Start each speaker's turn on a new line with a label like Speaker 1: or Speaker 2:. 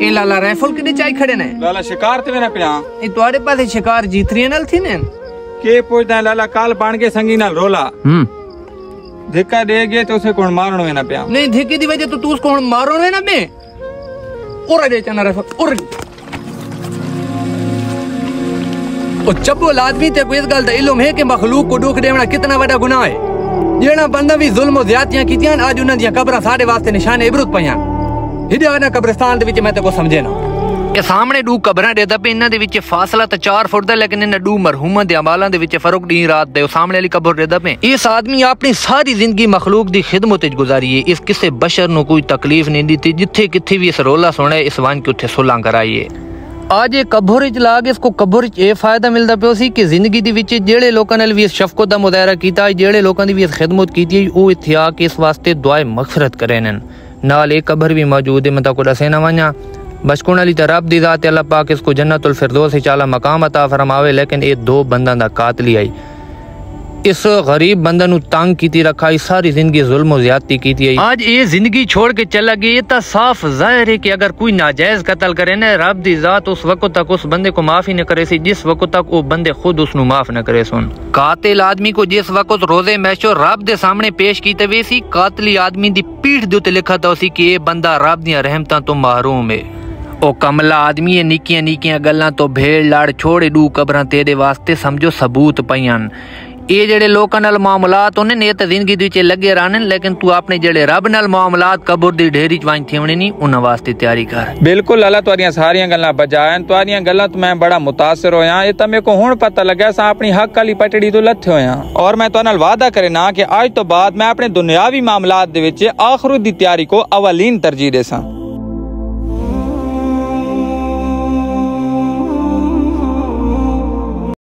Speaker 1: ए लाला rifle किने चाई खड़े ने
Speaker 2: लाला शिकार ते ना पिया
Speaker 1: ए तुम्हारे पास शिकार जीतरी नाल थी ने
Speaker 2: के पूछदा लाला काल बाण के संगी नाल रोला धक्का दे गए तो उसे कौन मारनो है ना पिया
Speaker 1: नहीं धक्के दी वजह तो तू उसको मारो है ना बे और दे चना राइफल और ओ चब्बो आदमी ते कोई इस गल दा इल्म है कि मखलूक को दुख देना कितना बड़ा गुनाह है जेड़ा बंदा भी जुल्म और ज्यादतियां कीतियां आज उन्हां दी कब्रां साडे वास्ते निशान इबरत पईयां हिदे वाला कब्रिस्तान दे विच मैं ते को समझे ना के सामने दू कब्रां दे दबे इन्हां दे विच फासला ते 4 फुट दा लेकिन इन्हां दू मरहूमां दे अमालां दे विच फर्क दी रात दे सामने वाली कब्र दे दबे इस आदमी अपनी सारी जिंदगी मखलूक दी खिदमत विच गुजारी है इस किसे बशर नु कोई तकलीफ नहीं दी जिथे किथे भी इस रोला सुने इस वन के उथे सुलह कराई है आज ये कब्र च ला के इसको कब्र च ये फायदा मिलता पियो सी कि जिंदगी दे विच जेड़े लोकां नाल भी इस शफकत दा मुजाहरा कीता जेड़े लोकां दी भी इस खिदमत कीती ओ इत्थे आके इस वास्ते दुआए मगफिरत करेन नाल एक कब्र भी मौजूद है मता को दसे ना वणा बचकुन अली तरफ दी जात अल्लाह पाक इसको जन्नतुल फिरदौस से चाला मकाम अता फरमावे लेकिन ये दो बंदा दा कातली आई इस गरीब बंदा नु तंग कीती रखा सारी जिंदगी जुल्म और ज्यादती कीती है आज ये जिंदगी छोड़ के चला गया ये तो साफ जाहिर है कि अगर कोई नाजायज कत्ल करे ना रब दी जात उस वक्त तक उस बंदे को माफ ही न करे सी जिस वक्त तक वो बंदे खुद उसनु माफ न करे सुन कातिल आदमी को जिस वक्त रोजे मैशो रब दे सामने पेश कीते वे सी कातली आदमी दी पीठ दे उत्ते लिखा था सी कि ये बंदा रब दी रहमतां तो महरूम है ओ कमला आदमी है निक्कियां निक्कियां गल्लां तो भेड़ लाड़ छोड़े दू कब्रां तेरे वास्ते समझो सबूत पईयां ये जेड़े लोकां नाल मामलात होने ने ते जिंदगी दे विच लगे रहने लेकिन तू अपने जेड़े रब नाल मामलात कब्र दी ढेरी च वांच थेवणे नहीं उन्हां वास्ते तैयारी कर
Speaker 2: बिल्कुल अल्लाह तुहाडियां सारियां गल्लां बजायन तुहाडियां गल्लां तो मैं बड़ा मुतासिर होया ये तो मेरे को हुण पता लगा सा अपनी हक वाली पटड़ी तो लथे होया और मैं तुहाडे नाल वादा करना कि आज तो बाद मैं अपने दुनियावी मामलात दे विच आखिरत दी तैयारी को अवलीन तरजीह देसां।